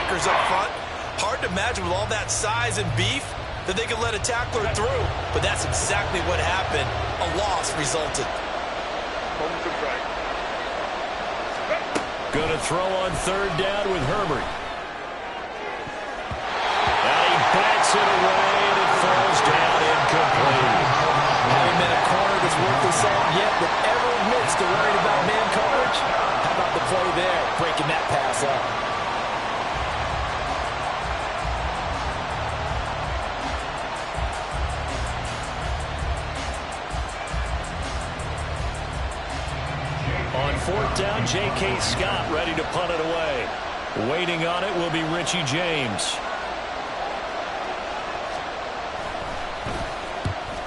linebackers up front. Hard to imagine with all that size and beef that they could let a tackler through. But that's exactly what happened. A loss resulted. Going to throw on third down with Herbert. And he bats it away, and it falls down incomplete. Having been a corner that's worth the salt yet that ever admits to worrying about man coverage? How about the play there, breaking that pass up? On fourth down, J.K. Scott ready to punt it away. Waiting on it will be Richie James.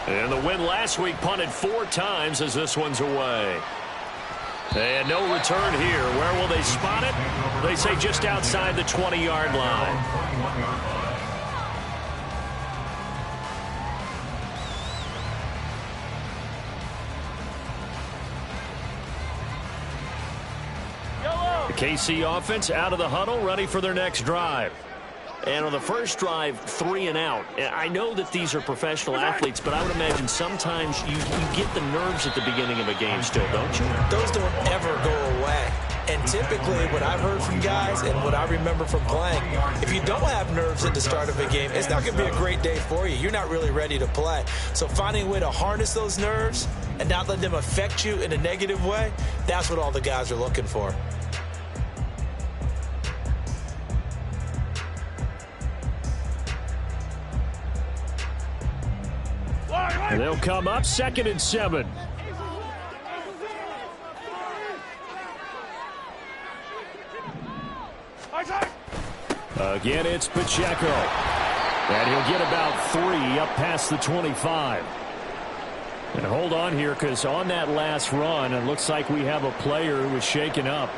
And the win last week punted 4 times as this one's away. And no return here. Where will they spot it? They say just outside the 20-yard line. The KC offense out of the huddle, ready for their next drive. And on the first drive, 3 and out. I know that these are professional athletes, but I would imagine sometimes you get the nerves at the beginning of a game still, don't you? Those don't ever go away. And typically what I've heard from guys and what I remember from playing, if you don't have nerves at the start of a game, it's not going to be a great day for you. You're not really ready to play. So finding a way to harness those nerves and not let them affect you in a negative way, that's what all the guys are looking for. And they'll come up 2nd and 7. Again, it's Pacheco. And he'll get about 3 up past the 25. And hold on here, because on that last run, it looks like we have a player who was shaken up.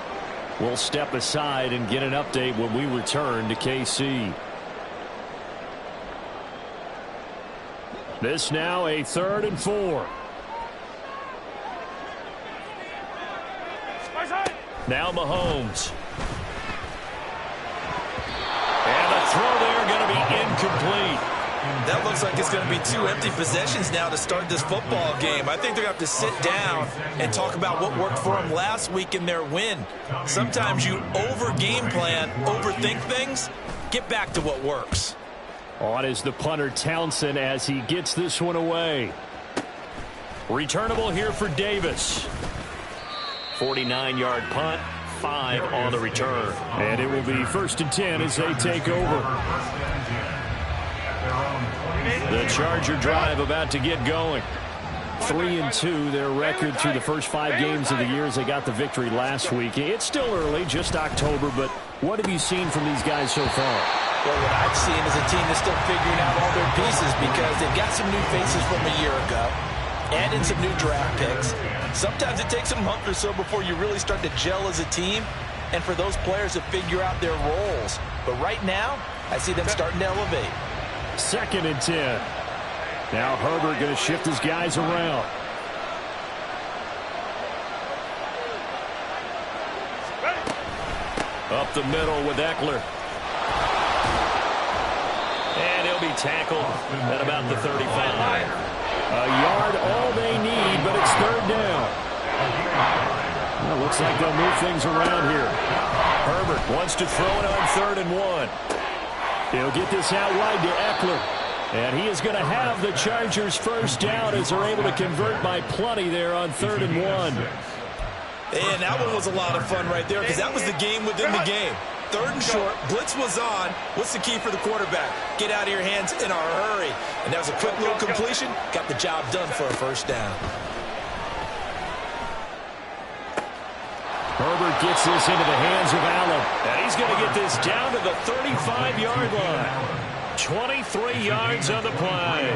We'll step aside and get an update when we return to KC. This now a 3rd and 4. Now Mahomes. And the throw there going to be incomplete. That looks like it's going to be 2 empty possessions now to start this football game. I think they're going to have to sit down and talk about what worked for them last week in their win. Sometimes you over-game plan, overthink things. Get back to what works. On is the punter Townsend as he gets this one away. Returnable here for Davis. 49-yard punt, 5 on the return. And it will be 1st and 10 as they take over. The Charger drive about to get going. 3-2 their record through the first 5 games of the year as they got the victory last week. It's still early, just October, but what have you seen from these guys so far? Well, what I've seen is a team that's still figuring out all their pieces because they've got some new faces from a year ago, added some new draft picks. Sometimes it takes a month or so before you really start to gel as a team and for those players to figure out their roles. But right now, I see them starting to elevate. 2nd and 10. Now Herbert going to shift his guys around. Up the middle with Eckler. And he'll be tackled at about the 35. A yard all they need, but it's 3rd down. Well, looks like they'll move things around here. Herbert wants to throw it on 3rd and 1. He'll get this out wide to Eckler. And he is going to have the Chargers first down as they're able to convert by plenty there on 3rd and 1. And that one was a lot of fun right there because that was the game within the game. 3rd and short, blitz was on. What's the key for the quarterback? Get out of your hands in a hurry. And that was a quick little completion. Got the job done for a first down. Herbert gets this into the hands of Allen. And he's going to get this down to the 35-yard line. 23 yards on the play.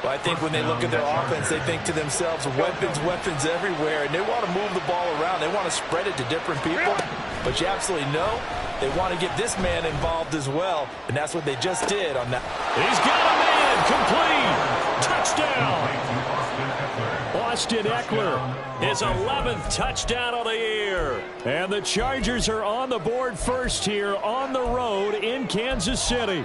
Well, I think when they look at their offense, they think to themselves, weapons everywhere, and they want to move the ball around. They want to spread it to different people, but you absolutely know they want to get this man involved as well, and that's what they just did on that. He's got a man, complete, touchdown. Well, I Austin Eckler, his 11th touchdown of the year. And the Chargers are on the board first here on the road in Kansas City.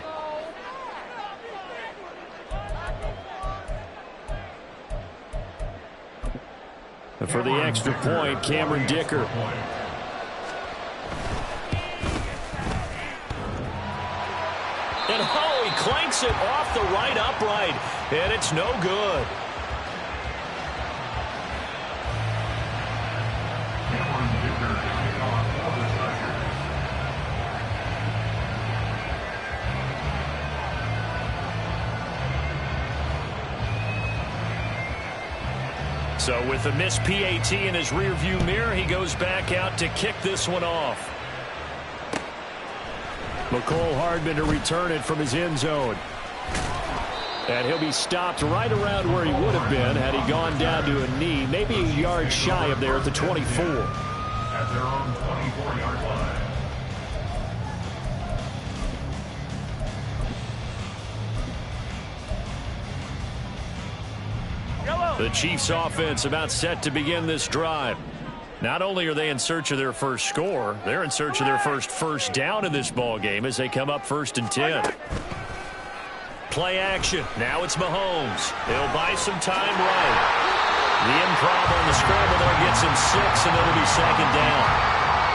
And for the extra point, Cameron Dicker. And oh, he clanks it off the right upright, and it's no good. So with a missed PAT in his rearview mirror, he goes back out to kick this one off. McCole Hardman to return it from his end zone. And he'll be stopped right around where he would have been had he gone down to a knee, maybe a yard shy of there at the 24. At their own 24-yard line. The Chiefs offense about set to begin this drive. Not only are they in search of their first score, they're in search of their first down in this ball game as they come up 1st and 10. Play action. Now it's Mahomes. He'll buy some time right. The improv on the scramble there gets him 6, and it'll be 2nd down.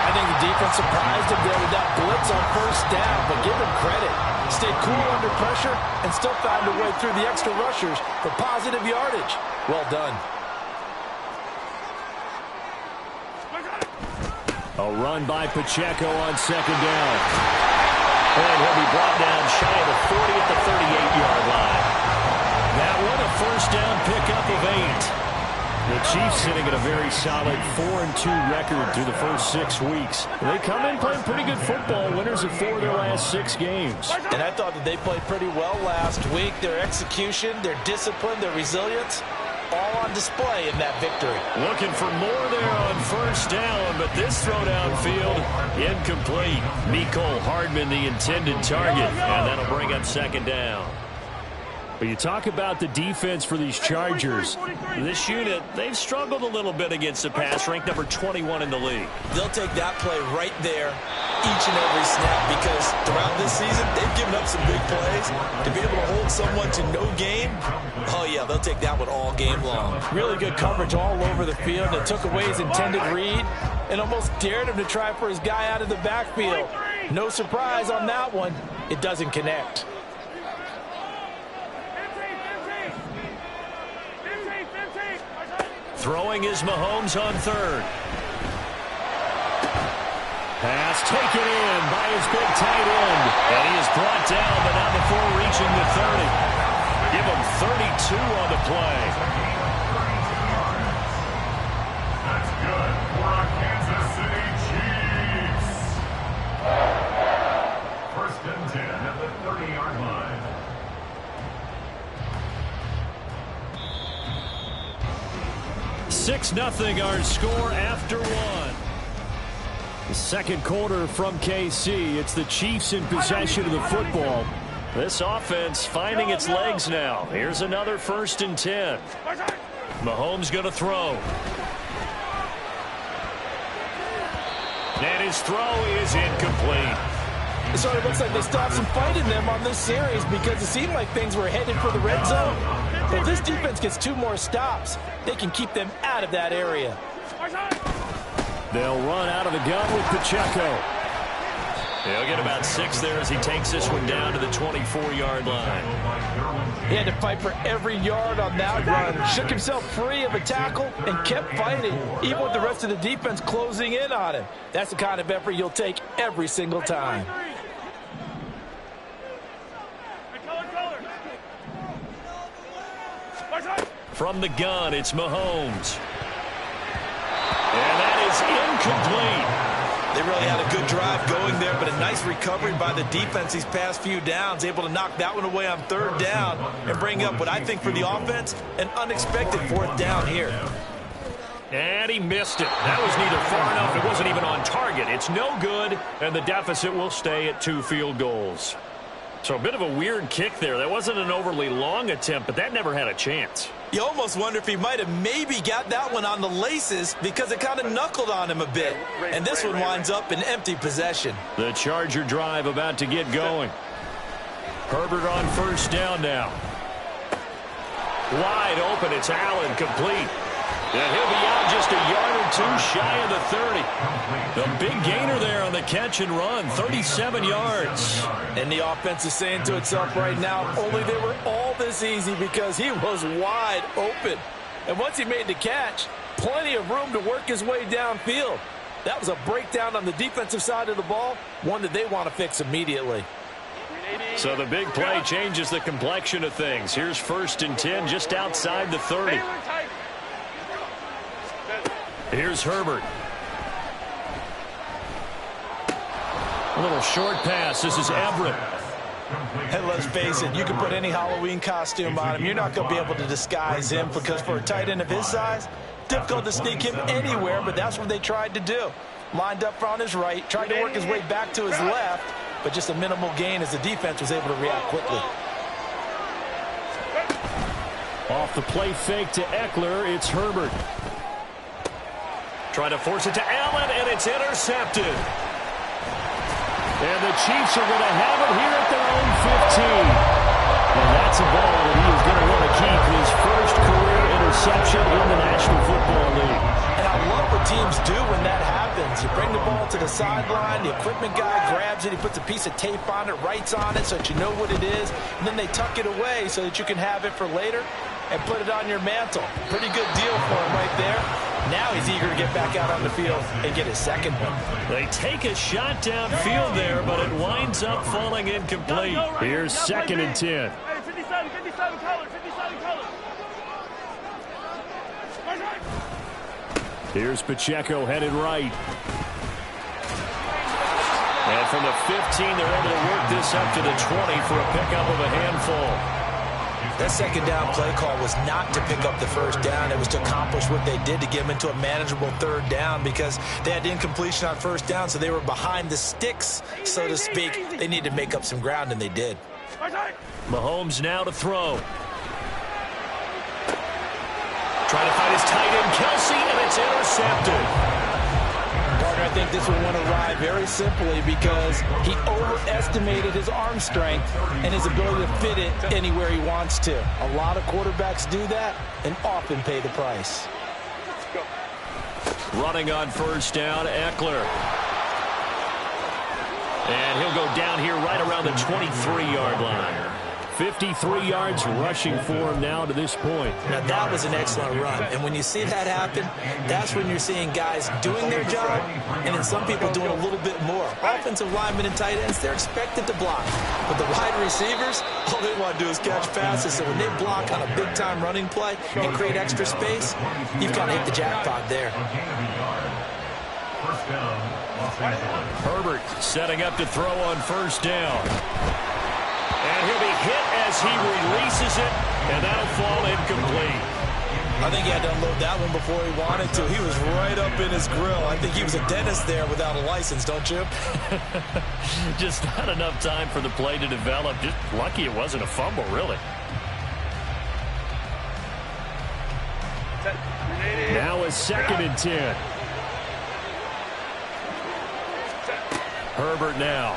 I think the defense surprised him there with that blitz on 1st down, but give him credit. Stayed cool under pressure and still found a way through the extra rushers for positive yardage. Well done. A run by Pacheco on 2nd down. And he'll be brought down shy of the 40 at the 38-yard line. That one a 1st down pickup of 8. The Chiefs sitting at a very solid 4-2 record through the first 6 weeks. They come in playing pretty good football, winners of 4 of their last 6 games. And I thought that they played pretty well last week. Their execution, their discipline, their resilience, all on display in that victory. Looking for more there on 1st down, but this throw downfield incomplete. Mecole Hardman the intended target, and that'll bring up 2nd down. But you talk about the defense for these Chargers. This unit, they've struggled a little bit against the pass, ranked number 21 in the league. They'll take that play right there each and every snap because throughout this season, they've given up some big plays. To be able to hold someone to no gain, oh yeah, they'll take that one all game long. Really good coverage all over the field. It took away his intended read and almost dared him to try for his guy out of the backfield. No surprise on that one. It doesn't connect. Throwing is Mahomes on 3rd. Pass taken in by his big tight end. And he is brought down, but not before reaching the 30. Give him 32 on the play. That's good for our Kansas City Chiefs. 1st and 10 at the 30-yard line. Six 0 our score after 1. The 2nd quarter from KC. It's the Chiefs in possession of the football. This offense finding its legs now. Here's another 1st and 10. Mahomes going to throw. And his throw is incomplete. It sort of looks like they stopped some fight in them on this series because it seemed like things were headed for the red zone. But if this defense gets 2 more stops, they can keep them out of that area. They'll run out of the gun with Pacheco. He'll get about 6 there as he takes this one down to the 24-yard line. He had to fight for every yard on that run. Shook himself free of a tackle and kept fighting, even with the rest of the defense closing in on him. That's the kind of effort you'll take every single time. From the gun, it's Mahomes. And that is incomplete. They really had a good drive going there, but a nice recovery by the defense these past few downs, able to knock that one away on 3rd down and bring up what I think for the offense, an unexpected 4th down here. And he missed it. That was neither far enough. It wasn't even on target. It's no good, and the deficit will stay at 2 field goals. So a bit of a weird kick there. That wasn't an overly long attempt, but that never had a chance. You almost wonder if he might have maybe got that one on the laces because it kind of knuckled on him a bit. And this one winds up in empty possession. The Charger drive about to get going. Herbert on first down now. Wide open. It's Allen, complete. And he'll be out just a yard or two shy of the 30. The big gainer there on the catch and run, 37 yards. And the offense is saying to itself right now, only they were all this easy because he was wide open. And once he made the catch, plenty of room to work his way downfield. That was a breakdown on the defensive side of the ball, one that they want to fix immediately. So the big play changes the complexion of things. Here's 1st and 10 just outside the 30. Here's Herbert. A little short pass. This is Everett. And let's face it, you can put any Halloween costume on him. You're not going to be able to disguise him because for a tight end of his size, difficult to sneak him anywhere, but that's what they tried to do. Lined up on his right, tried to work his way back to his left, but just a minimal gain as the defense was able to react quickly. Off the play fake to Eckler, it's Herbert. Trying to force it to Allen, and it's intercepted. And the Chiefs are going to have it here at their own 15. And that's a ball that he is going to want to keep, his first career interception in the National Football League. And I love what teams do when that happens. You bring the ball to the sideline, the equipment guy grabs it, he puts a piece of tape on it, writes on it so that you know what it is, and then they tuck it away so that you can have it for later and put it on your mantle. Pretty good deal for him right there. Now he's eager to get back out on the field and get his second one. They take a shot downfield there, but it winds up falling incomplete. Here's 2nd and 10. 57 color. Here's Pacheco headed right. And from the 15, they're able to work this up to the 20 for a pickup of a handful. That second down play call was not to pick up the first down. It was to accomplish what they did to get them into a manageable 3rd down because they had incompletion on 1st down, so they were behind the sticks, so to speak. They needed to make up some ground, and they did. Mahomes now to throw. Trying to find his tight end, Kelsey, and it's intercepted. Gardner, I think this one went awry very simply because he overestimated his arm strength and his ability to fit it anywhere he wants to. A lot of quarterbacks do that and often pay the price. Running on 1st down, Eckler. And he'll go down here right around the 23-yard line. 53 yards rushing for him now to this point. Now, that was an excellent run. And when you see that happen, that's when you're seeing guys doing their job and then some people doing a little bit more. Offensive linemen and tight ends, they're expected to block. But the wide receivers, all they want to do is catch passes. So when they block on a big-time running play and create extra space, you've kind of hit the jackpot there. Herbert setting up to throw on 1st down. And he'll be hit as he releases it, and that'll fall incomplete. I think he had to unload that one before he wanted to. He was right up in his grill. I think he was a dentist there without a license, don't you? Just not enough time for the play to develop. Just lucky it wasn't a fumble, really. Now a 2nd and 10. Herbert now.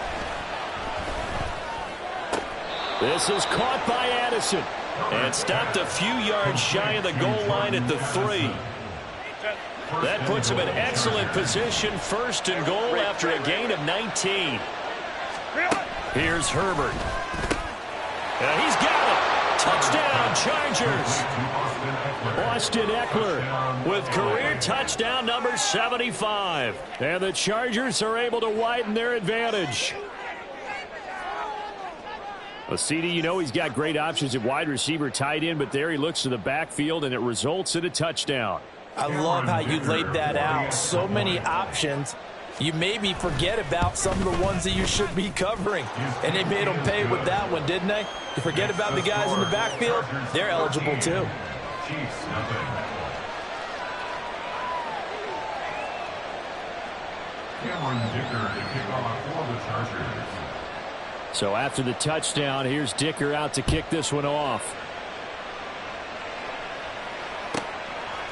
This is caught by Addison and stopped a few yards shy of the goal line at the 3. That puts him in excellent position, 1st and goal after a gain of 19. Here's Herbert. And he's got it. Touchdown, Chargers. Austin Eckler with career touchdown number 75. And the Chargers are able to widen their advantage. Well, CD, you know he's got great options at wide receiver, tight end, but there he looks to the backfield, and it results in a touchdown. I love how you laid that out. So many options. You maybe forget about some of the ones that you should be covering. And they made them pay with that one, didn't they? You forget about the guys in the backfield, they're eligible too. Cameron Dicker to kick off for the Chargers. So after the touchdown, here's Dicker out to kick this one off.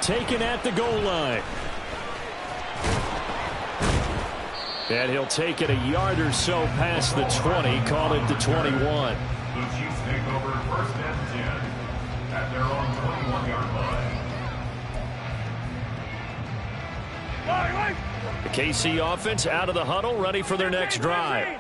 Taken at the goal line. And he'll take it a yard or so past the 20, call it the 21. The Chiefs take over 1st and 10 at their own 21-yard line. The KC offense out of the huddle, ready for their next drive.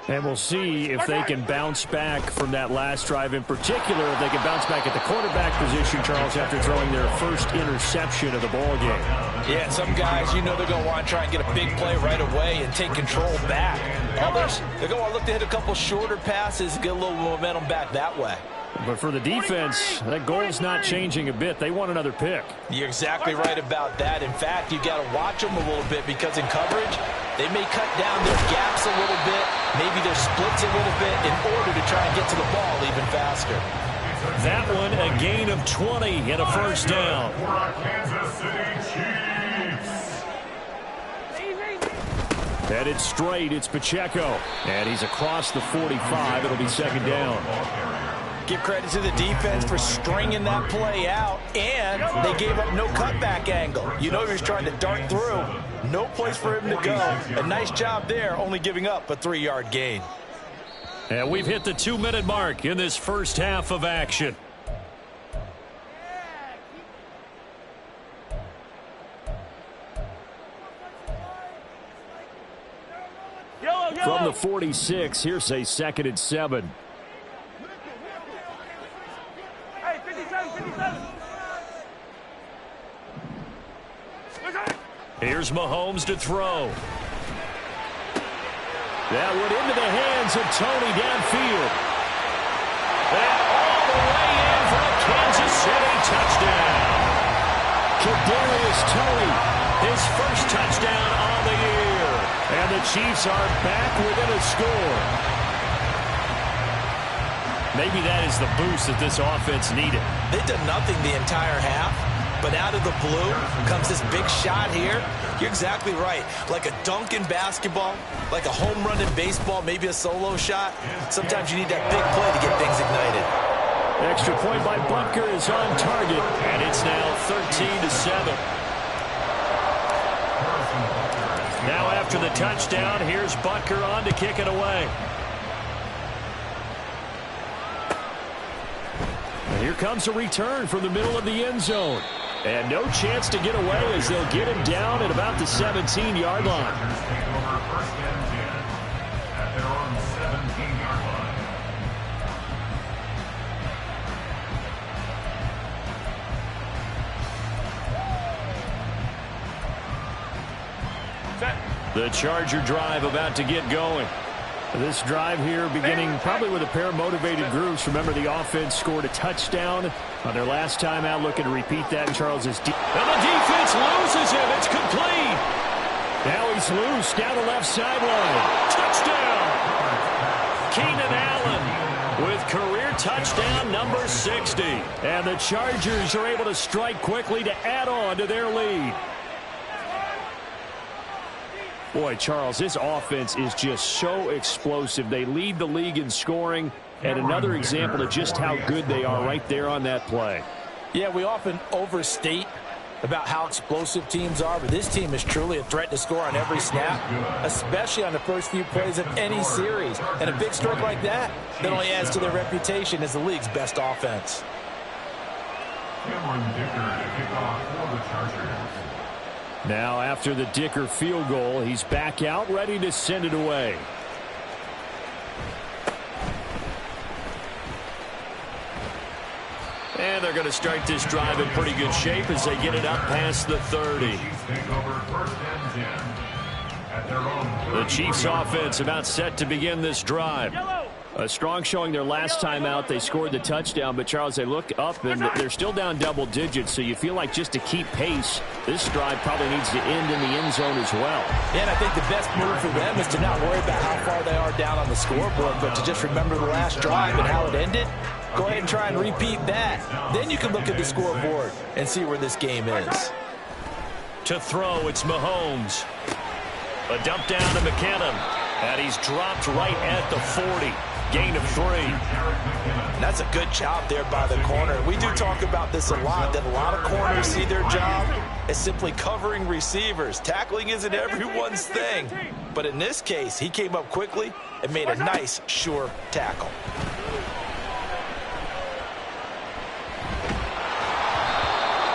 And we'll see if they can bounce back from that last drive in particular, if they can bounce back at the quarterback position, Charles, after throwing their first interception of the ball game. Yeah, and some guys, you know they're going to want to try and get a big play right away and take control back. Others, they're going to look to hit a couple shorter passes and get a little momentum back that way. But for the defense, that goal's not changing a bit. They want another pick. You're exactly right about that. In fact, you got to watch them a little bit because in coverage, they may cut down their gaps a little bit, maybe their splits a little bit in order to try and get to the ball even faster. That one, a gain of 20 and a first down. For our Kansas City Chiefs. Headed straight, it's Pacheco. And he's across the 45. It'll be second down. Give credit to the defense for stringing that play out, and they gave up no cutback angle. You know he was trying to dart through. No place for him to go. A nice job there, only giving up a 3-yard gain. And we've hit the 2-minute mark in this first half of action. From the 46, here's a 2nd and 7. Hey, 57. Here's Mahomes to throw. That went into the hands of Tony downfield. And all the way in for a Kansas City touchdown. Kadarius Toney, his first touchdown on the year. And the Chiefs are back within a score. Maybe that is the boost that this offense needed. They've done nothing the entire half, but out of the blue comes this big shot here. You're exactly right. Like a dunk in basketball, like a home run in baseball, maybe a solo shot. Sometimes you need that big play to get things ignited. Extra point by Butker is on target, and it's now 13-7. Now after the touchdown, here's Butker on to kick it away. And here comes a return from the middle of the end zone. And no chance to get away as they'll get him down at about the 17-yard line. The Charger drive about to get going. This drive here beginning probably with a pair of motivated groups. Remember, the offense scored a touchdown on their last time out, looking to repeat that in Charles's and the defense loses him. It's complete. Now he's loose down the left sideline. Touchdown. Keenan Allen with career touchdown number 60. And the Chargers are able to strike quickly to add on to their lead. Boy, Charles, this offense is just so explosive. They lead the league in scoring, and another example of just how good they are right there on that play. Yeah, we often overstate about how explosive teams are, but this team is truly a threat to score on every snap, especially on the first few plays of any series. And a big stroke like that only adds to their reputation as the league's best offense. Cameron Dicker to kick off for the Chargers. Now, after the Dicker field goal, he's back out, ready to send it away. And they're going to start this drive in pretty good shape as they get it up past the 30. The Chiefs offense about set to begin this drive. A strong showing their last time out. They scored the touchdown, but Charles, they look up and they're still down double digits, so you feel like just to keep pace, this drive probably needs to end in the end zone as well. And I think the best move for them is to not worry about how far they are down on the scoreboard, but to just remember the last drive and how it ended. Go ahead and try and repeat that. Then you can look at the scoreboard and see where this game is. To throw, it's Mahomes. A dump down to McKinnon. And he's dropped right at the 40. Gain of 3. That's a good job there by the corner. We do talk about this a lot, that a lot of corners see their job as simply covering receivers. Tackling isn't everyone's thing. But in this case, he came up quickly and made a nice, sure tackle.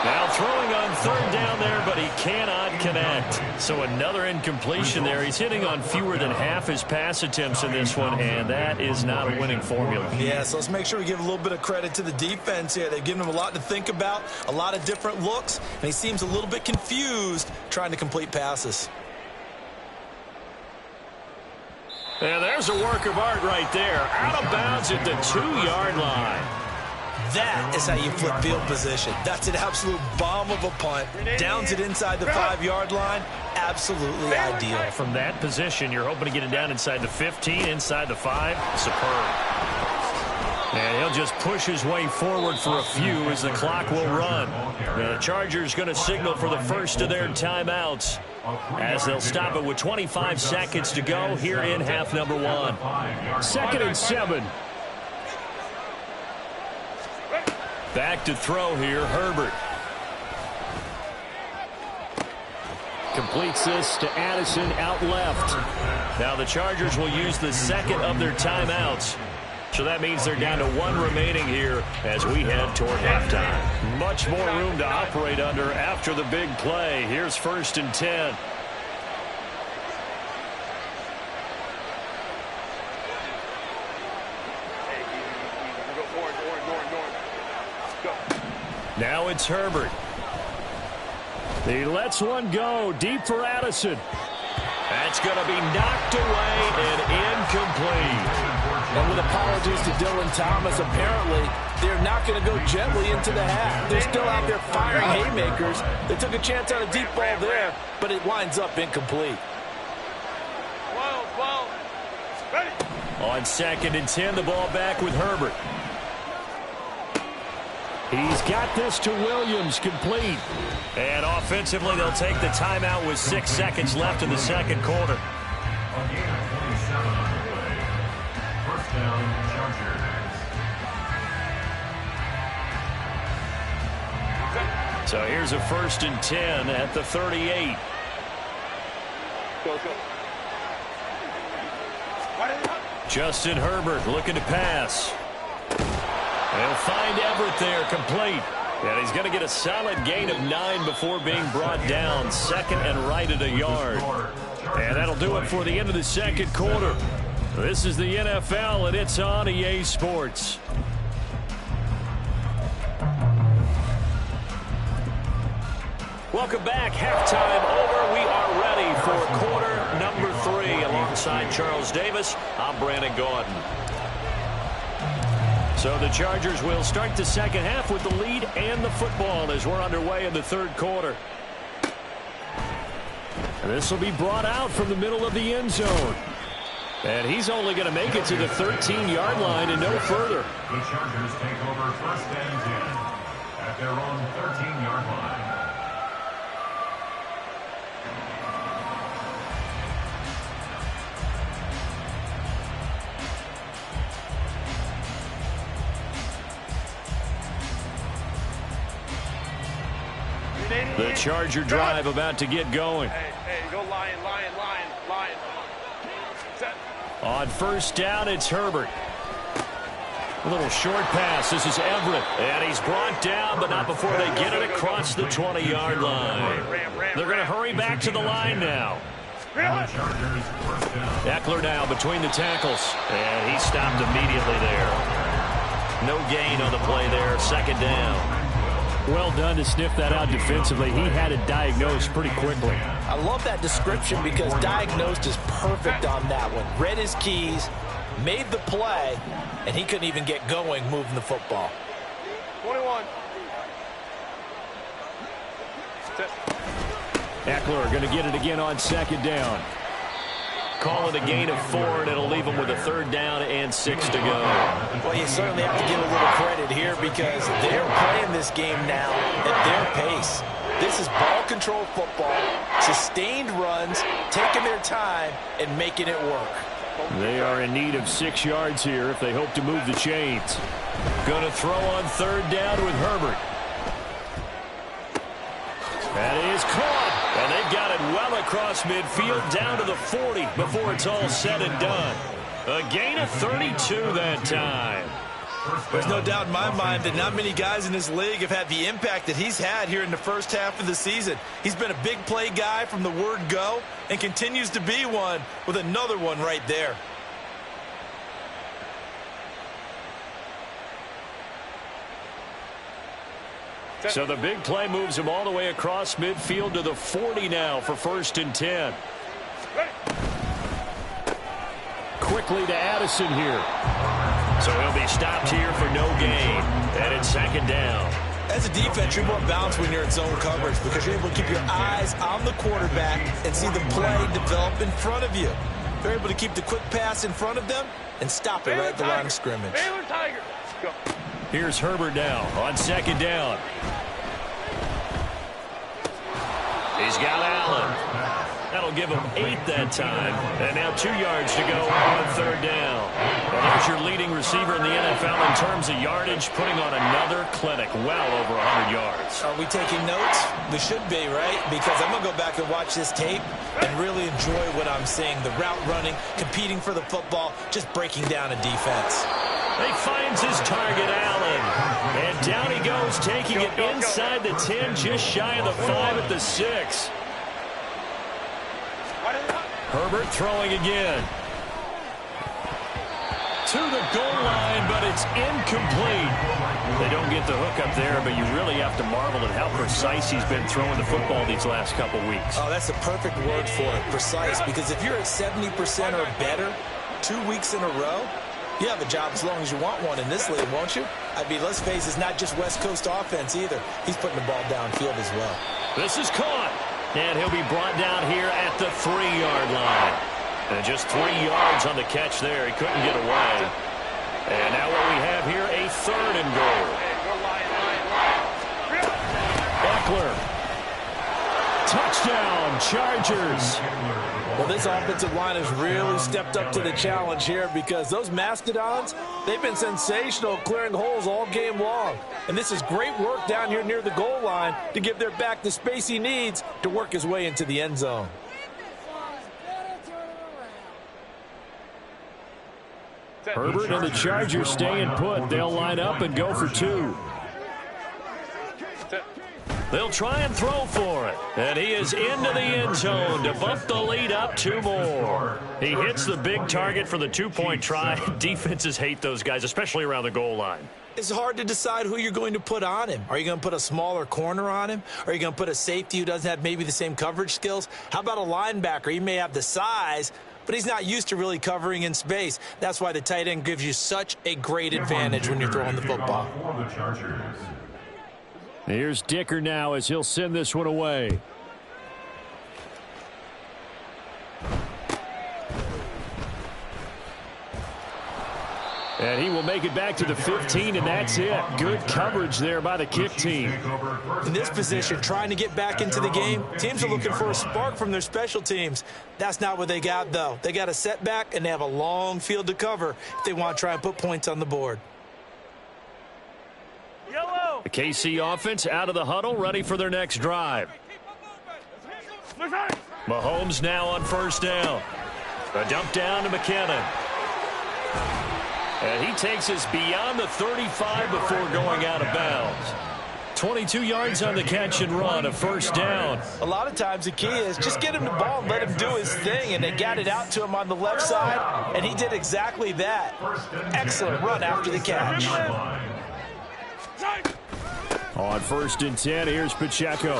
Now throwing on third down there, but he cannot connect. So another incompletion there. He's hitting on fewer than half his pass attempts in this one, and that is not a winning formula. Yeah, so let's make sure we give a little bit of credit to the defense here. They've given him a lot to think about, a lot of different looks, and he seems a little bit confused trying to complete passes. And there's a work of art right there. Out of bounds at the 2-yard line. That is how you flip field position. That's an absolute bomb of a punt. Downs it inside the 5-yard line. Absolutely ideal. From that position, you're hoping to get it down inside the 15, inside the 5. Superb. And he'll just push his way forward for a few as the clock will run. The Chargers going to signal for the first of their timeouts as they'll stop it with 25 seconds to go here in half number 1. 2nd and 7. Back to throw here, Herbert. Completes this to Addison out left. Now the Chargers will use the second of their timeouts. So that means they're down to 1 remaining here as we head toward halftime. Much more room to operate under after the big play. Here's 1st and 10. Now it's Herbert. He lets one go deep for Addison. That's going to be knocked away and incomplete. And with apologies to Dylan Thomas, apparently they're not going to go gently into the half. They're still out there firing haymakers. They took a chance on a deep ball there, but it winds up incomplete. On 2nd and 10, the ball back with Herbert. He's got this to Williams, complete. And offensively, they'll take the timeout with 6 seconds left in the second quarter. First down, Chargers. So here's a 1st and 10 at the 38. Go. Justin Herbert looking to pass. They'll find Everett there, complete. And he's going to get a solid gain of 9 before being brought down. 2nd and right at a yard. And that'll do it for the end of the second quarter. This is the NFL, and it's on EA Sports. Welcome back. Halftime over. We are ready for quarter number 3. Alongside Charles Davis, I'm Brandon Gordon. So the Chargers will start the second half with the lead and the football as we're underway in the third quarter. And this will be brought out from the middle of the end zone. And he's only going to make it to the 13-yard line and no further. The Chargers take over 1st and 10 at their own 13-yard line. The Charger drive about to get going. Hey, go lion. Set. On 1st down, it's Herbert. A little short pass. This is Everett. And he's brought down, but not before they get it across the 20-yard line. They're going to hurry back to the line now. Eckler now between the tackles. And he stopped immediately there. No gain on the play there. 2nd down. Well done to sniff that out defensively. He had it diagnosed pretty quickly. I love that description because diagnosed is perfect on that one. Read his keys, made the play, and he couldn't even get going moving the football. 21. Set. Eckler going to get it again on 2nd down. Call it a gain of 4, and it'll leave them with a 3rd down and 6 to go. Well, you certainly have to give a little credit here because they're playing this game now at their pace. This is ball control football, sustained runs, taking their time, and making it work. They are in need of 6 yards here if they hope to move the chains. Going to throw on 3rd down with Herbert. That is caught. And they've got it well across midfield down to the 40 before it's all said and done. A gain of 32 that time. There's no doubt in my mind that not many guys in this league have had the impact that he's had here in the first half of the season. He's been a big play guy from the word go and continues to be one with another one right there. So the big play moves him all the way across midfield to the 40 now for 1st and 10. Quickly to Addison here. So he'll be stopped here for no gain. And it's 2nd down. As a defense, you're more balanced when you're in zone coverage because you're able to keep your eyes on the quarterback and see the play develop in front of you. They're able to keep the quick pass in front of them and stop it right at the line of scrimmage. Here's Herbert now on 2nd down. He's got Allen. That'll give him 8 that time. And now 2 yards to go on 3rd down. Well, there's your leading receiver in the NFL in terms of yardage, putting on another clinic, well over 100 yards. Are we taking notes? We should be, right? Because I'm going to go back and watch this tape and really enjoy what I'm seeing. The route running, competing for the football, just breaking down a defense. He finds his target, Allen. And down he goes, taking it inside the 10, just shy of the 5 at the 6. Herbert throwing again. To the goal line, but it's incomplete. They don't get the hook up there, but you really have to marvel at how precise he's been throwing the football these last couple weeks. Oh, that's the perfect word for it, precise, because if you're at 70% or better 2 weeks in a row, you have a job as long as you want one in this league, won't you? I mean, let's face it, it's not just West Coast offense either. He's putting the ball downfield as well. This is caught. And he'll be brought down here at the 3-yard line. And just 3 yards on the catch there. He couldn't get away. And now what we have here, a 3rd and goal. Eckler. Touchdown, Chargers. Well, this offensive line has really stepped up to the challenge here because those Mastodons, they've been sensational clearing holes all game long. And this is great work down here near the goal line to give their back the space he needs to work his way into the end zone. Herbert and the Chargers staying put. They'll line up and go for 2. They'll try and throw for it. And he is into the end zone to bump the lead up 2 more. He hits the big target for the 2-point try. Defenses hate those guys, especially around the goal line. It's hard to decide who you're going to put on him. Are you going to put a smaller corner on him? Are you going to put a safety who doesn't have maybe the same coverage skills? How about a linebacker? He may have the size, but he's not used to really covering in space. That's why the tight end gives you such a great advantage when you're throwing the football. Here's Dicker now as he'll send this one away. And he will make it back to the 15, and that's it. Good coverage there by the kick team. In this position, trying to get back into the game, teams are looking for a spark from their special teams. That's not what they got, though. They got a setback, and they have a long field to cover if they want to try and put points on the board. The KC offense out of the huddle, ready for their next drive. Mahomes now on 1st down. A dump down to McKinnon. And he takes us beyond the 35 before going out of bounds. 22 yards on the catch and run, a 1st down. A lot of times the key is just get him the ball and let him do his thing, and they got it out to him on the left side, and he did exactly that. Excellent run after the catch. On 1st and 10, here's Pacheco.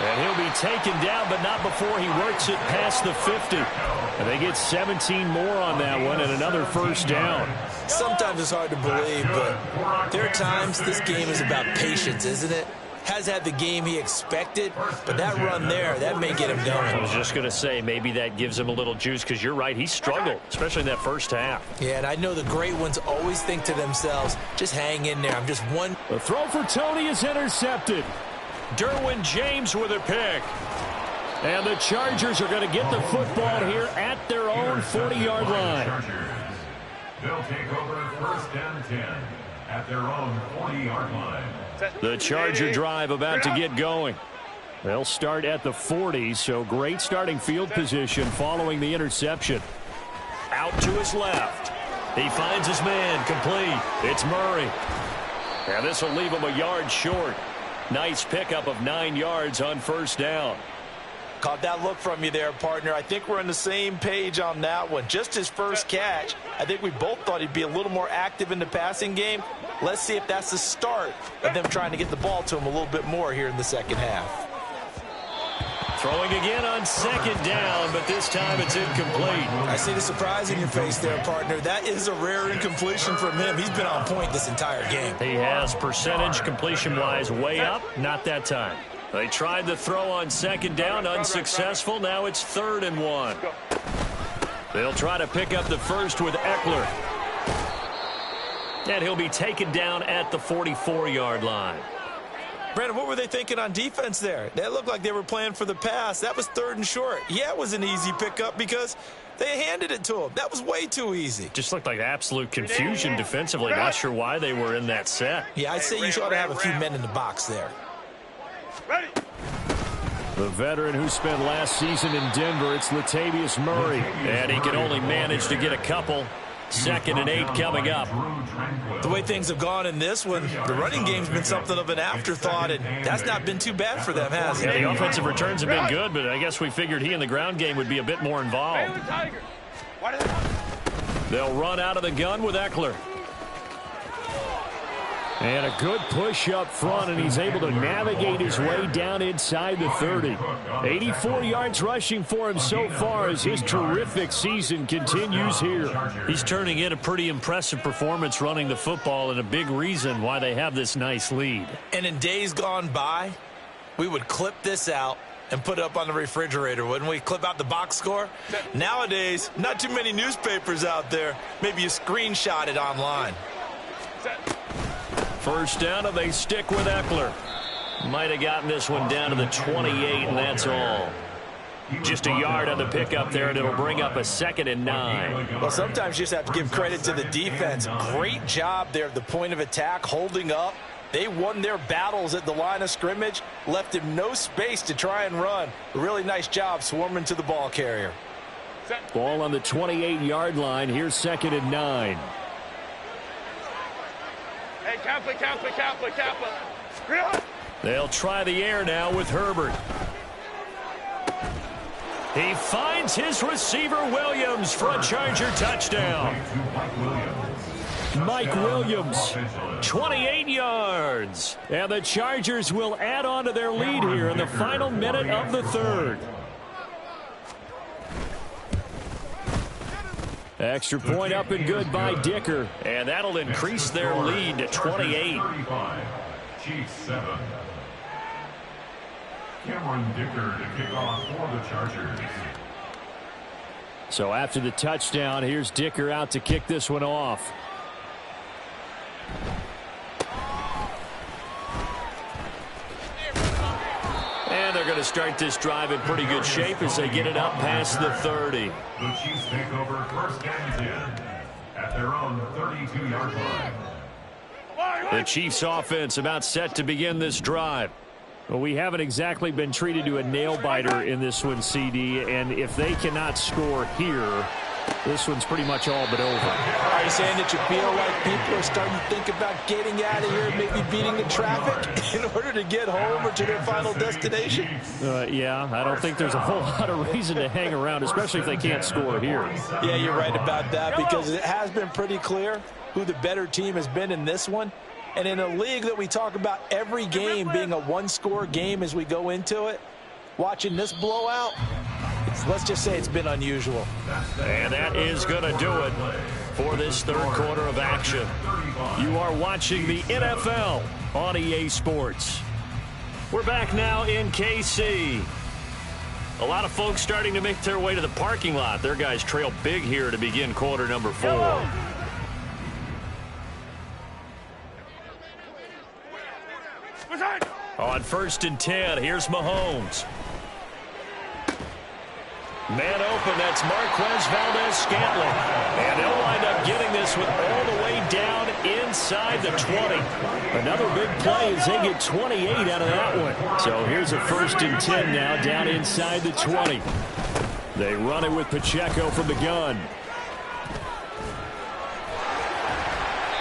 And he'll be taken down, but not before he works it past the 50. And they get 17 more on that one and another 1st down. Sometimes it's hard to believe, but there are times this game is about patience, isn't it? has had the game he expected, but that run there, that may get him going. I was just going to say, maybe that gives him a little juice, because you're right, he struggled, especially in that first half. Yeah, and I know the great ones always think to themselves, just hang in there. I'm just one. The throw for Tony is intercepted. Derwin James with a pick. And the Chargers are going to get the football here at their own 40-yard line. They'll take over first and 10 at their own 40-yard line. The Charger drive about to get going. They'll start at the 40, so great starting field position following the interception. Out to his left. He finds his man, complete. It's Murray. And this will leave him a yard short. Nice pickup of 9 yards on first down. Caught that look from you there, partner. I think we're on the same page on that one. Just his first catch, I think we both thought he'd be a little more active in the passing game. Let's see if that's the start of them trying to get the ball to him a little bit more here in the second half. Throwing again on second down, but this time it's incomplete. I see the surprise in your face there, partner. That is a rare incompletion from him. He's been on point this entire game. He has percentage completion-wise way up, not that time. They tried the throw on second down, unsuccessful. Now it's 3rd and 1. They'll try to pick up the first with Eckler. And he'll be taken down at the 44-yard line. Brandon, what were they thinking on defense there? They looked like they were playing for the pass. That was 3rd and short. Yeah, it was an easy pickup because they handed it to him. That was way too easy. Just looked like absolute confusion defensively. Not sure why they were in that set. Yeah, I'd say you ought to have a few men in the box there. Ready. The veteran who spent last season in Denver, it's Latavius Murray. And he can only manage to get a couple. 2nd and 8 coming up. The way things have gone in this one, the running game's been something of an afterthought, and that's not been too bad for them, has it? Yeah, the offensive returns have been good, but I guess we figured he in the ground game would be a bit more involved. They'll run out of the gun with Eckler. And a good push up front, and he's able to navigate his way down inside the 30. 84 yards rushing for him so far as his terrific season continues here. He's turning in a pretty impressive performance running the football, and a big reason why they have this nice lead. And in days gone by, we would clip this out and put it up on the refrigerator, wouldn't we? Clip out the box score. Nowadays, not too many newspapers out there. Maybe you screenshot it online. First down, and they stick with Eckler. Might have gotten this one down to the 28, and that's all. Just a yard on the pickup there, and it'll bring up a 2nd and 9. Well, sometimes you just have to give credit to the defense. Great job there at the point of attack, holding up. They won their battles at the line of scrimmage, left him no space to try and run. A really nice job swarming to the ball carrier. Ball on the 28-yard line. Here's 2nd and 9. Hey, Kappa. They'll try the air now with Herbert. He finds his receiver Williams for a Charger touchdown. Mike Williams, 28 yards. And the Chargers will add on to their lead here in the final minute of the 3rd. Extra point up and good by Dicker. And that'll increase their lead to 28. Chiefs 7. Cameron Dicker to kick off for the Chargers. So after the touchdown, here's Dicker out to kick this one off. And they're going to start this drive in pretty good shape as they get it up past the 30. The Chiefs take over 1st and 10 at their own 32-yard line. The Chiefs offense about set to begin this drive. Well, we haven't exactly been treated to a nail-biter in this one, CD, and if they cannot score here, this one's pretty much all but over. Are you saying that you feel like people are starting to think about getting out of here, maybe beating the traffic in order to get home or to their final destination? Yeah, I don't think there's a whole lot of reason to hang around, especially if they can't score here. Yeah, you're right about that, because it has been pretty clear who the better team has been in this one. And in a league that we talk about every game being a one-score game as we go into it, watching this blowout, let's just say it's been unusual. And that is going to do it for this 3rd quarter of action. You are watching the NFL on EA Sports. We're back now in KC. A lot of folks starting to make their way to the parking lot. Their guys trail big here to begin quarter number 4. On 1st and 10, here's Mahomes. Man open, that's Marquez Valdez-Scantling. And they'll wind up getting this with all the way down inside the 20. Another big play as they get 28 out of that one. So here's a 1st and 10 now down inside the 20. They run it with Pacheco from the gun.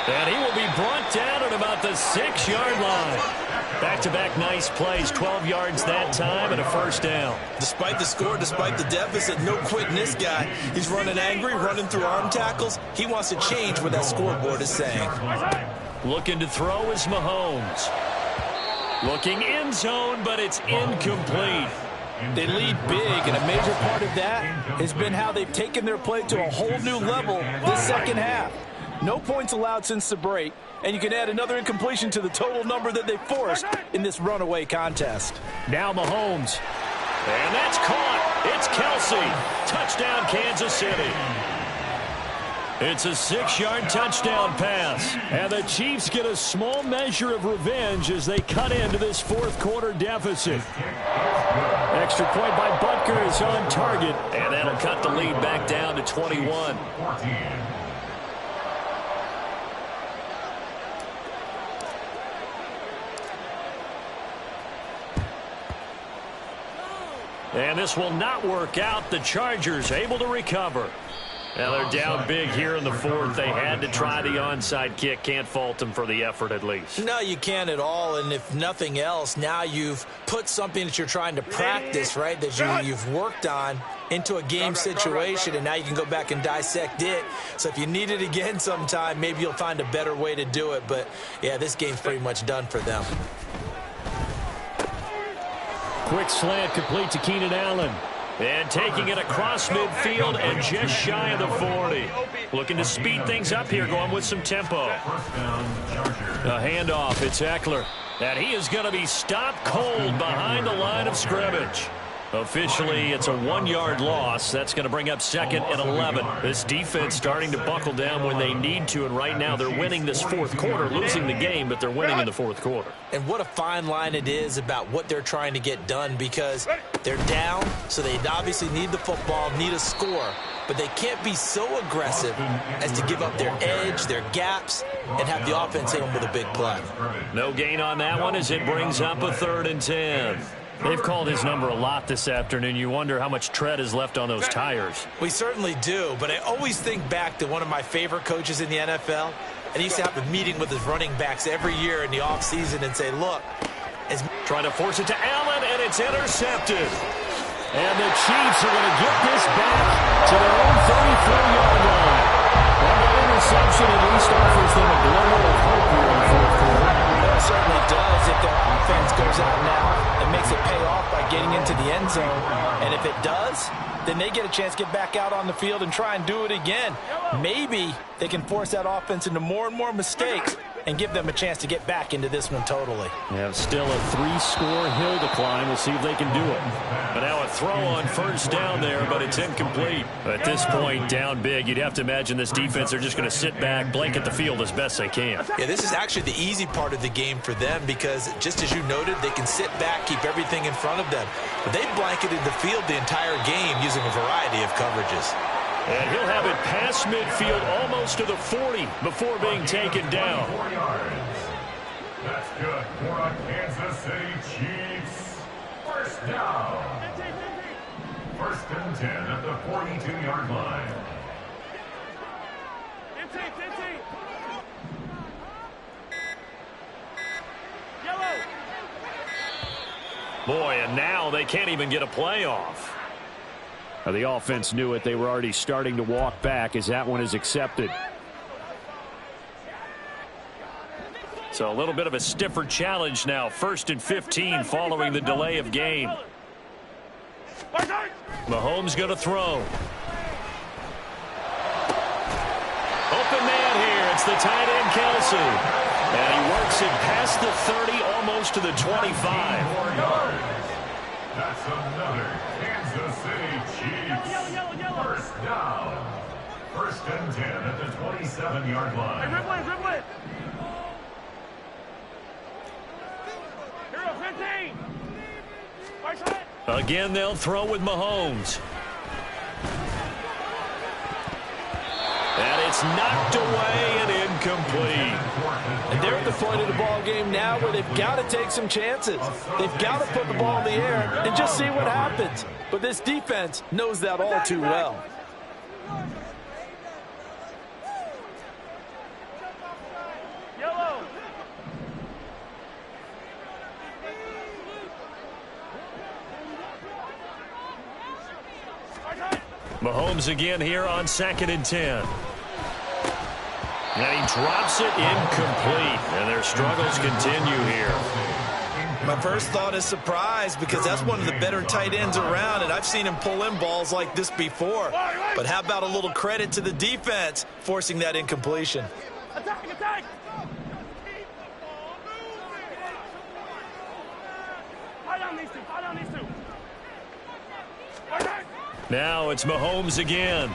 And he will be brought down at about the 6-yard line. Back-to-back nice plays, 12 yards that time and a 1st down. Despite the score, despite the deficit, no quitting this guy. He's running angry, running through arm tackles. He wants to change what that scoreboard is saying. Looking to throw is Mahomes. Looking end zone, but it's incomplete. They lead big, and a major part of that has been how they've taken their play to a whole new level this second half. No points allowed since the break, and you can add another incompletion to the total number that they forced in this runaway contest. Now Mahomes. And that's caught. It's Kelsey. Touchdown, Kansas City. It's a 6-yard touchdown pass. And the Chiefs get a small measure of revenge as they cut into this 4th quarter deficit. Extra point by Butker is on target. And that'll cut the lead back down to 21. And this will not work out. The Chargers able to recover. Now they're down big here in the 4th. They had to try the onside kick. Can't fault them for the effort at least. No, you can't at all. And if nothing else, now you've put something that you're trying to practice, right, that you've worked on into a game situation, and now you can go back and dissect it. So if you need it again sometime, maybe you'll find a better way to do it. But, yeah, this game's pretty much done for them. Quick slant complete to Keenan Allen. And taking it across midfield and just shy of the 40. Looking to speed things up here, going with some tempo. A handoff, it's Eckler. And he is going to be stopped cold behind the line of scrimmage. Officially, it's a 1-yard loss. That's going to bring up 2nd and 11. This defense starting to buckle down when they need to, and right now they're winning this 4th quarter, losing the game, but they're winning in the 4th quarter. And what a fine line it is about what they're trying to get done, because they're down, so they obviously need the football, need a score, but they can't be so aggressive as to give up their edge, their gaps, and have the offense hit them with a big play. No gain on that one as it brings up a 3rd and 10. They've called his number a lot this afternoon. You wonder how much tread is left on those tires. We certainly do, but I always think back to one of my favorite coaches in the NFL, and he used to have a meeting with his running backs every year in the offseason and say, look, trying to force it to Allen, and it's intercepted. And the Chiefs are going to get this back to their own 34-yard line. Well, that interception at least offers them a glimmer of hope here in the 4th quarter. It certainly does if their offense goes out now and makes it pay off by getting into the end zone. And if it does, then they get a chance to get back out on the field and try and do it again. Maybe they can force that offense into more and more mistakes and give them a chance to get back into this one totally. Yeah, still a 3-score hill to climb. We'll see if they can do it. But now a throw on 1st down there, but it's incomplete. At this point, down big, you'd have to imagine this defense are just going to sit back, blanket the field as best they can. Yeah, this is actually the easy part of the game for them because, just as you noted, they can sit back, keep everything in front of them. But they blanketed the field the entire game using a variety of coverages. And he'll have it past midfield almost to the 40 before being taken down. 4 yards. That's good for a Kansas City Chiefs. 1st down. 1st and 10 at the 42-yard line. Boy, and now they can't even get a playoff. Now, the offense knew it. They were already starting to walk back as that one is accepted. So a little bit of a stiffer challenge now. 1st and 15 following the delay of game. Mahomes going to throw. Open man here. It's the tight end, Kelsey. And he works it past the 30, almost to the 25. That's another Kansas City Chiefs. First down. First and 10 at the 27-yard line. Hey, dribble it. Here we go, 15. Right side. Again, they'll throw with Mahomes. And it's knocked away and incomplete. And they're at the point of the ball game now where they've got to take some chances. They've got to put the ball in the air and just see what happens. But this defense knows that all too well. Yellow. Mahomes again here on 2nd and 10. And he drops it incomplete. And their struggles continue here. My first thought is surprise because that's one of the better tight ends around, and I've seen him pull in balls like this before. But how about a little credit to the defense forcing that incompletion? Attack. Fight on these two. Attack. Now it's Mahomes again.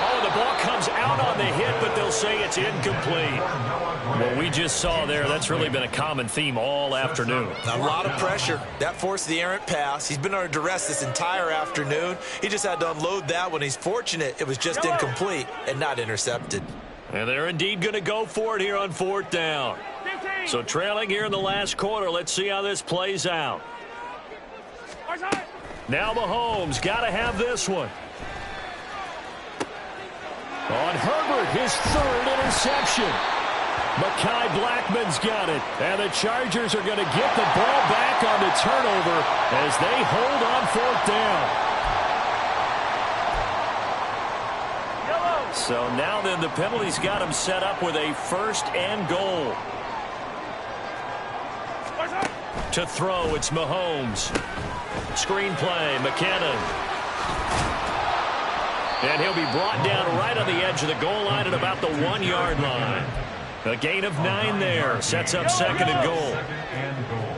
Oh, the ball comes out on the hit, but they'll say it's incomplete. What we just saw there, that's really been a common theme all afternoon. A lot of pressure. That forced the errant pass. He's been under duress this entire afternoon. He just had to unload that one. He's fortunate it was just incomplete and not intercepted. And they're indeed going to go for it here on 4th down. So trailing here in the last quarter, let's see how this plays out. Now Mahomes got to have this one. On Herbert, his 3rd interception. Mekhi Blackmon's got it. And the Chargers are going to get the ball back on the turnover as they hold on 4th down. So now then the penalty's got him set up with a 1st and goal. To throw, it's Mahomes. Screen play, McKinnon. And he'll be brought down right on the edge of the goal line at about the 1-yard line. A gain of 9 there. Sets up 2nd and goal. 2nd and goal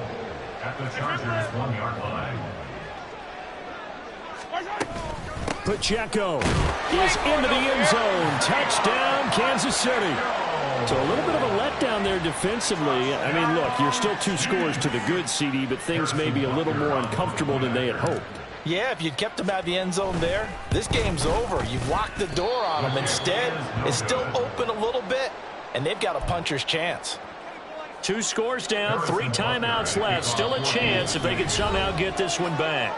at the Chargers' 1-yard line. Pacheco is into the end zone. Touchdown, Kansas City. So a little bit of a letdown there defensively. I mean, look, you're still 2 scores to the good, CD, but things may be a little more uncomfortable than they had hoped. Yeah, if you'd kept him out of the end zone there, this game's over. You've locked the door on him. Instead, it's still open a little bit, and they've got a puncher's chance. 2 scores down, 3 timeouts left. Still a chance if they can somehow get this one back.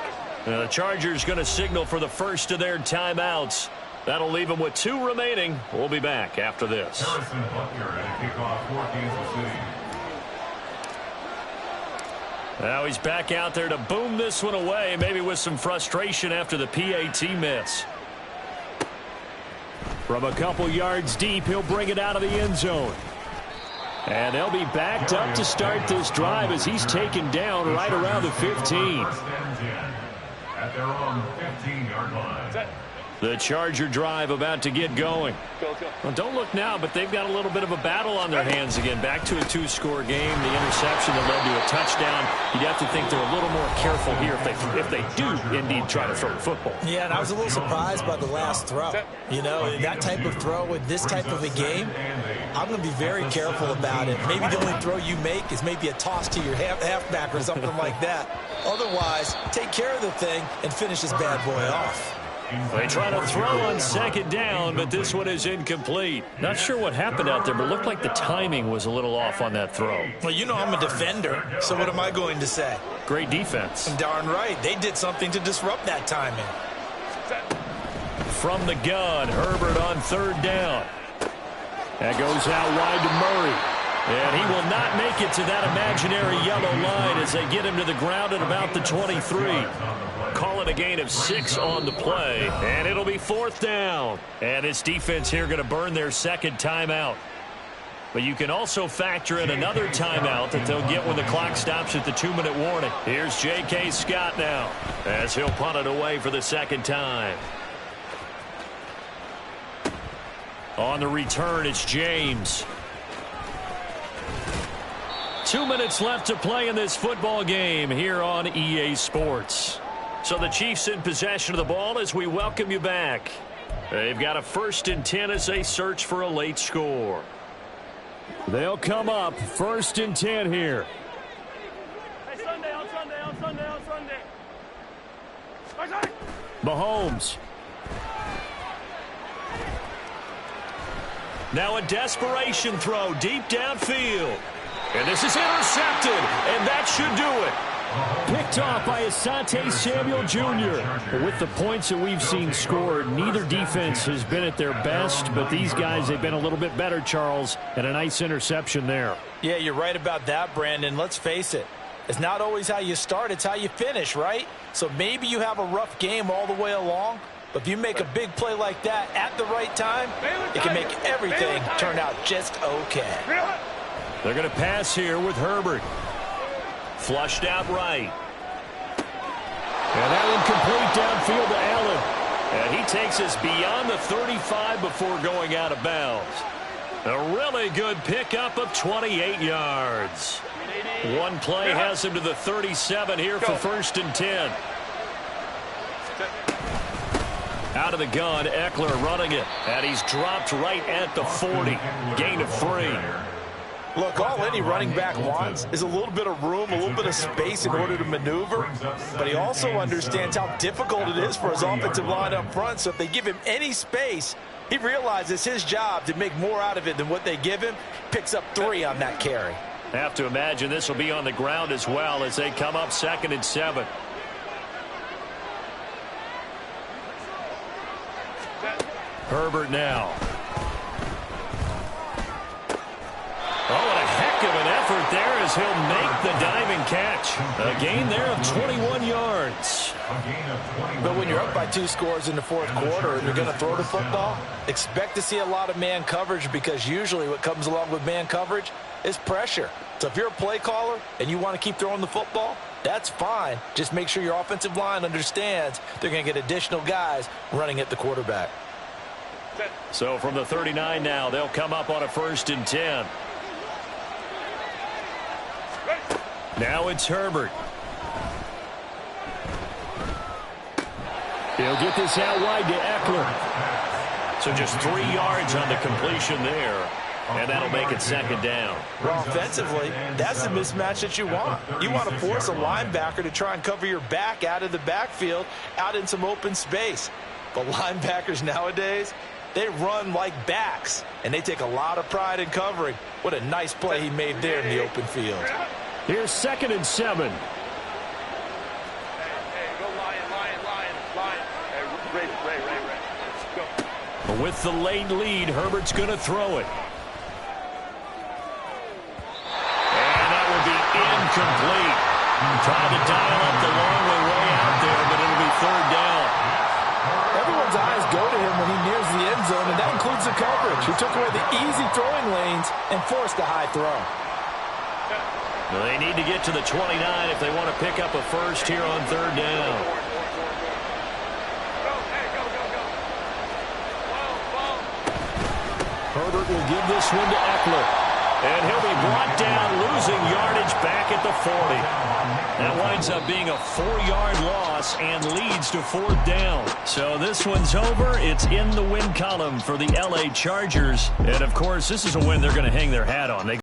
Now the Chargers going to signal for the first of their timeouts. That'll leave them with 2 remaining. We'll be back after this. Harrison Butker at a kickoff for Kansas City. Now he's back out there to boom this one away, maybe with some frustration after the PAT miss. From a couple yards deep, he'll bring it out of the end zone. And they'll be backed up to start this drive as he's taken down right around the 15. First and 10 at their own 15-yard line. The Charger drive about to get going. Well, don't look now, but they've got a little bit of a battle on their hands again. Back to a 2-score game. The interception that led to a touchdown. You'd have to think they're a little more careful here if they do indeed try to throw the football. Yeah, and I was a little surprised by the last throw. You know, that type of throw with this type of a game, I'm going to be very careful about it. Maybe the only throw you make is maybe a toss to your halfback or something like that. Otherwise, take care of the thing and finish this bad boy off. They try to throw on 2nd down, but this one is incomplete. Not sure what happened out there, but it looked like the timing was a little off on that throw. Well, you know I'm a defender, so what am I going to say? Great defense. Darn right. They did something to disrupt that timing. From the gun, Herbert on 3rd down. That goes out wide to Murray. And he will not make it to that imaginary yellow line as they get him to the ground at about the 23. Call it a gain of 6 on the play, and it'll be 4th down. And this defense here going to burn their 2nd timeout. But you can also factor in another timeout that they'll get when the clock stops at the 2-minute warning. Here's J.K. Scott now as he'll punt it away for the 2nd time. On the return, it's James. 2 minutes left to play in this football game here on EA Sports. So the Chiefs in possession of the ball as we welcome you back. They've got a 1st and 10 as they search for a late score. They'll come up 1st and 10 here. Hey, Sunday, on Sunday, on Sunday, on Sunday. Mahomes. Now a desperation throw deep downfield. And this is intercepted, and that should do it. Picked off by Asante Samuel Jr. With the points that we've seen scored, neither defense has been at their best, but these guys, they've been a little bit better, Charles, and a nice interception there. Yeah, you're right about that, Brandon. Let's face it. It's not always how you start, it's how you finish, right? So maybe you have a rough game all the way along, but if you make a big play like that at the right time, it can make everything turn out just okay. They're going to pass here with Herbert. Flushed out right. And that one complete downfield to Allen. And he takes us beyond the 35 before going out of bounds. A really good pickup of 28 yards. One play has him to the 37 here for 1st and 10. Out of the gun, Eckler running it. And he's dropped right at the 40. Gain of 3. Look, all any running back wants is a little bit of room, a little bit of space in order to maneuver. But he also understands how difficult it is for his offensive line up front. So if they give him any space, he realizes his job to make more out of it than what they give him. Picks up 3 on that carry. Have to imagine this will be on the ground as well as they come up 2nd and 7. Herbert now. Oh, and a heck of an effort there as he'll make the diving catch. A gain there of 21 yards. But when you're up by 2 scores in the 4th quarter and you're going to throw the football, expect to see a lot of man coverage because usually what comes along with man coverage is pressure. So if you're a play caller and you want to keep throwing the football, that's fine. Just make sure your offensive line understands they're going to get additional guys running at the quarterback. So from the 39 now, they'll come up on a 1st and 10. Now it's Herbert. He'll get this out wide to Eckler. So just 3 yards on the completion there. And that'll make it 2nd down. Well, offensively, that's the mismatch that you want. You want to force a linebacker to try and cover your back out of the backfield, out in some open space. But linebackers nowadays, they run like backs, and they take a lot of pride in covering. What a nice play he made there in the open field. Here's 2nd and 7. Hey, go Lion. Hey, Ray. Go. With the late lead, Herbert's going to throw it. And that will be incomplete. Trying to dial up the long way out there, but it'll be 3rd down. Everyone's eyes go to him when he nears the end zone, and that includes the coverage. He took away the easy throwing lanes and forced a high throw. They need to get to the 29 if they want to pick up a 1st here on 3rd down. Herbert will give this one to Eckler. And he'll be brought down, losing yardage back at the 40. That winds up being a 4-yard loss and leads to 4th down. So this one's over. It's in the win column for the LA Chargers. And, of course, this is a win they're going to hang their hat on.